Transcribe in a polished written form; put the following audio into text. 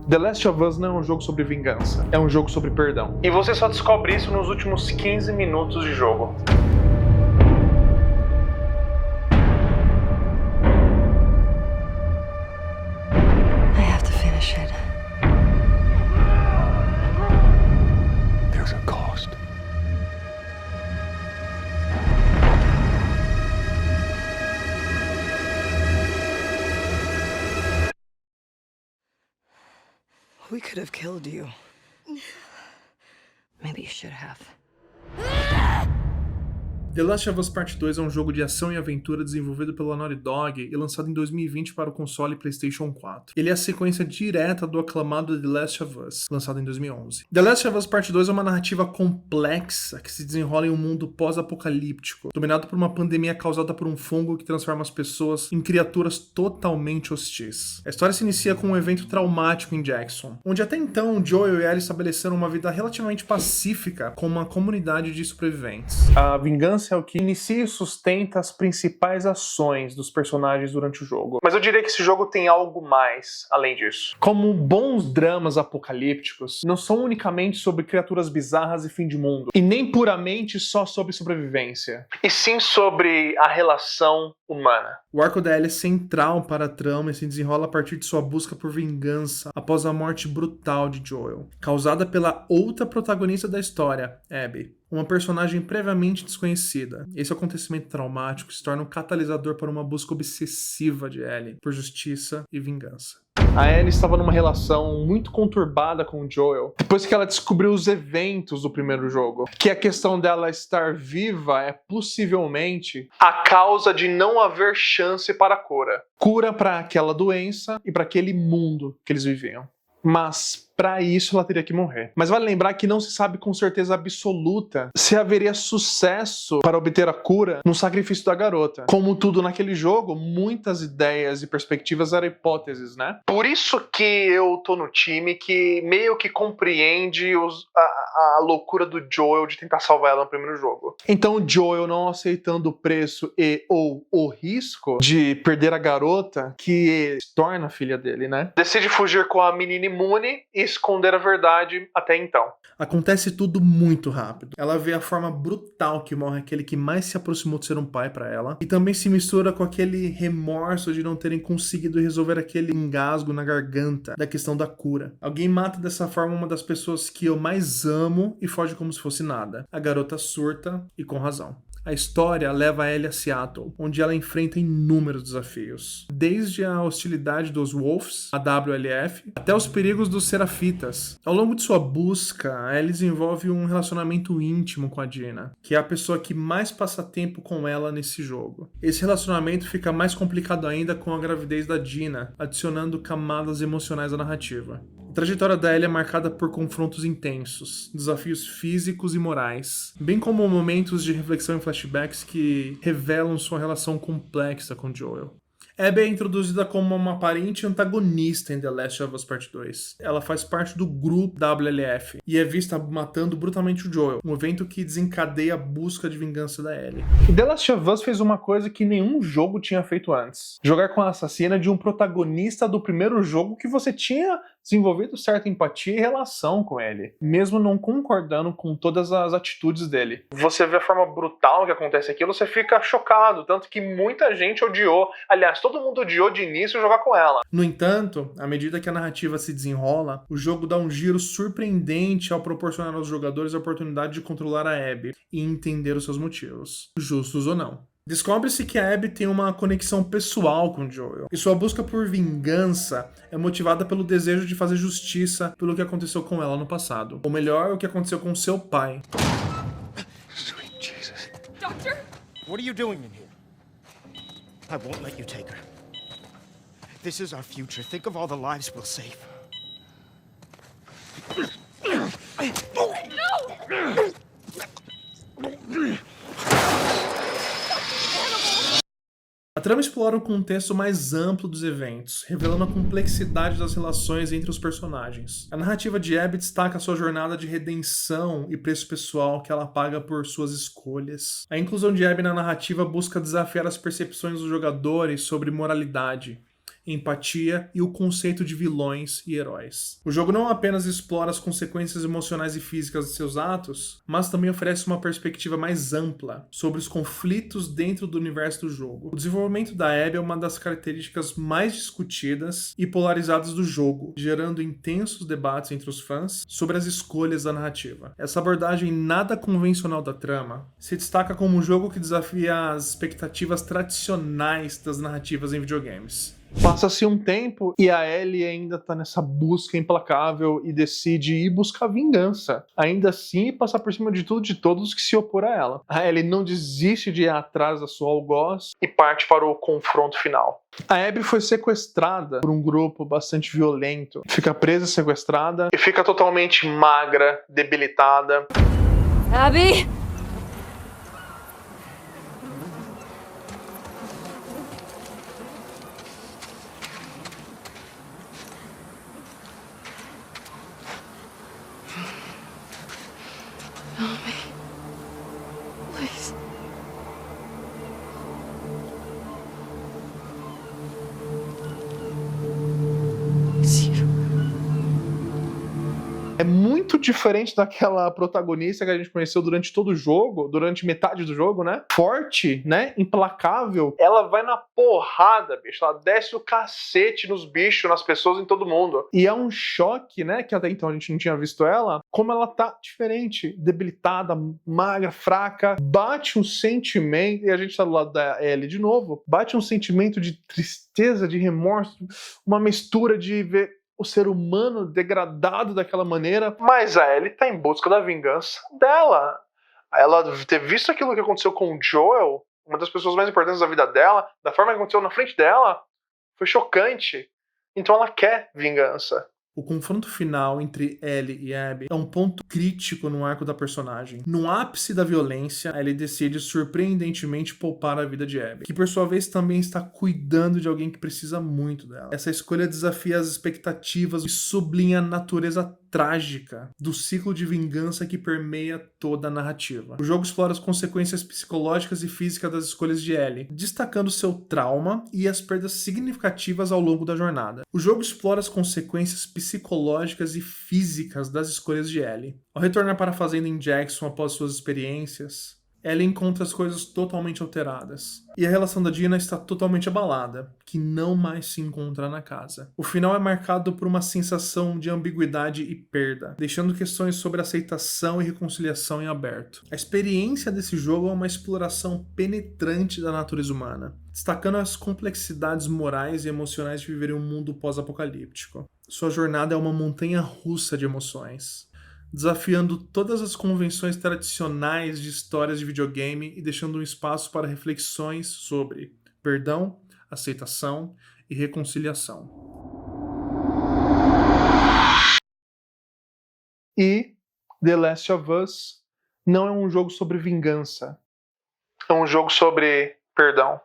The Last of Us não é um jogo sobre vingança, é um jogo sobre perdão. E você só descobre isso nos últimos 15 minutos de jogo. I have to finish it. There's a cost. We could have killed you. Maybe you should have. The Last of Us Part 2 é um jogo de ação e aventura desenvolvido pela Naughty Dog e lançado em 2020 para o console PlayStation 4. Ele é a sequência direta do aclamado The Last of Us, lançado em 2011. The Last of Us Part 2 é uma narrativa complexa que se desenrola em um mundo pós-apocalíptico, dominado por uma pandemia causada por um fungo que transforma as pessoas em criaturas totalmente hostis. A história se inicia com um evento traumático em Jackson, onde até então Joel e Ellie estabeleceram uma vida relativamente pacífica com uma comunidade de sobreviventes. A vingança é o que inicia e sustenta as principais ações dos personagens durante o jogo. Mas eu diria que esse jogo tem algo mais além disso. Como bons dramas apocalípticos, não são unicamente sobre criaturas bizarras e fim de mundo, e nem puramente só sobre sobrevivência, e sim sobre a relação humana. O arco da Ellie é central para a trama e se desenrola a partir de sua busca por vingança após a morte brutal de Joel, causada pela outra protagonista da história, Abby, uma personagem previamente desconhecida. Esse acontecimento traumático se torna um catalisador para uma busca obsessiva de Ellie por justiça e vingança. A Ellie estava numa relação muito conturbada com o Joel, depois que ela descobriu os eventos do primeiro jogo, que a questão dela estar viva é possivelmente a causa de não haver chance para a cura. Cura para aquela doença e para aquele mundo que eles viviam. Mas para isso ela teria que morrer. Mas vale lembrar que não se sabe com certeza absoluta se haveria sucesso para obter a cura no sacrifício da garota. Como tudo naquele jogo, muitas ideias e perspectivas eram hipóteses, né? Por isso que eu tô no time que meio que compreende a loucura do Joel de tentar salvar ela no primeiro jogo. Então o Joel não aceitando o preço ou o risco de perder a garota que se torna a filha dele, né? Decide fugir com a menina imune e esconder a verdade até então. Acontece tudo muito rápido. Ela vê a forma brutal que morre aquele que mais se aproximou de ser um pai para ela, e também se mistura com aquele remorso de não terem conseguido resolver aquele engasgo na garganta da questão da cura. Alguém mata dessa forma uma das pessoas que eu mais amo e foge como se fosse nada. A garota surta, e com razão. A história leva a Ellie a Seattle, onde ela enfrenta inúmeros desafios. Desde a hostilidade dos Wolves, a WLF, até os perigos dos Serafitas. Ao longo de sua busca, a Ellie desenvolve um relacionamento íntimo com a Dina, que é a pessoa que mais passa tempo com ela nesse jogo. Esse relacionamento fica mais complicado ainda com a gravidez da Dina, adicionando camadas emocionais à narrativa. A trajetória da Ellie é marcada por confrontos intensos, desafios físicos e morais, bem como momentos de reflexão e flashbacks que revelam sua relação complexa com Joel. Abby é introduzida como uma aparente antagonista em The Last of Us Part 2. Ela faz parte do grupo WLF e é vista matando brutalmente o Joel, um evento que desencadeia a busca de vingança da Ellie. E The Last of Us fez uma coisa que nenhum jogo tinha feito antes: jogar com a assassina de um protagonista do primeiro jogo que você tinha desenvolvido certa empatia e relação com ele, mesmo não concordando com todas as atitudes dele. Você vê a forma brutal que acontece aquilo, você fica chocado, tanto que muita gente odiou. Aliás, todo mundo odiou de início jogar com ela. No entanto, à medida que a narrativa se desenrola, o jogo dá um giro surpreendente ao proporcionar aos jogadores a oportunidade de controlar a Abby e entender os seus motivos, justos ou não. Descobre-se que a Abby tem uma conexão pessoal com Joel, e sua busca por vingança é motivada pelo desejo de fazer justiça pelo que aconteceu com ela no passado. Ou melhor, o que aconteceu com seu pai. Sweet Jesus. Doctor? What are you doing in here? I won't let you take her. This is our future. Think of all the lives we'll save. A trama explora o contexto mais amplo dos eventos, revelando a complexidade das relações entre os personagens. A narrativa de Abby destaca sua jornada de redenção e preço pessoal que ela paga por suas escolhas. A inclusão de Abby na narrativa busca desafiar as percepções dos jogadores sobre moralidade empatia e o conceito de vilões e heróis. O jogo não apenas explora as consequências emocionais e físicas de seus atos, mas também oferece uma perspectiva mais ampla sobre os conflitos dentro do universo do jogo. O desenvolvimento da Abby é uma das características mais discutidas e polarizadas do jogo, gerando intensos debates entre os fãs sobre as escolhas da narrativa. Essa abordagem nada convencional da trama se destaca como um jogo que desafia as expectativas tradicionais das narrativas em videogames. Passa-se um tempo e a Ellie ainda tá nessa busca implacável e decide ir buscar vingança. Ainda assim, passar por cima de tudo e de todos que se opor a ela. A Ellie não desiste de ir atrás da sua algoz e parte para o confronto final. A Abby foi sequestrada por um grupo bastante violento. Fica presa, sequestrada e fica totalmente magra, debilitada. Abby? Help me. Please. It's you. É muito diferente daquela protagonista que a gente conheceu durante todo o jogo, durante metade do jogo, né? Forte, né? Implacável. Ela vai na porrada, bicho. Ela desce o cacete nos bichos, nas pessoas, em todo mundo. E é um choque, né? Que até então a gente não tinha visto ela. Como ela tá diferente. Debilitada, magra, fraca. Bate um sentimento, e a gente tá do lado da Ellie de novo. Bate um sentimento de tristeza, de remorso. Uma mistura de ver o ser humano degradado daquela maneira, mas a Ellie tá em busca da vingança dela. Ela ter visto aquilo que aconteceu com o Joel, uma das pessoas mais importantes da vida dela, da forma que aconteceu na frente dela, foi chocante. Então ela quer vingança. O confronto final entre Ellie e Abby é um ponto crítico no arco da personagem. No ápice da violência, Ellie decide surpreendentemente poupar a vida de Abby, que por sua vez também está cuidando de alguém que precisa muito dela. Essa escolha desafia as expectativas e sublinha a natureza trágica do ciclo de vingança que permeia toda a narrativa. O jogo explora as consequências psicológicas e físicas das escolhas de Ellie, destacando seu trauma e as perdas significativas ao longo da jornada. O jogo explora as consequências psicológicas e físicas das escolhas de Ellie. Ao retornar para a fazenda em Jackson após suas experiências, Ellie encontra as coisas totalmente alteradas. E a relação da Dina está totalmente abalada, que não mais se encontra na casa. O final é marcado por uma sensação de ambiguidade e perda, deixando questões sobre aceitação e reconciliação em aberto. A experiência desse jogo é uma exploração penetrante da natureza humana, destacando as complexidades morais e emocionais de viver em um mundo pós-apocalíptico. Sua jornada é uma montanha-russa de emoções, desafiando todas as convenções tradicionais de histórias de videogame e deixando um espaço para reflexões sobre perdão, aceitação e reconciliação. E The Last of Us não é um jogo sobre vingança. É um jogo sobre perdão.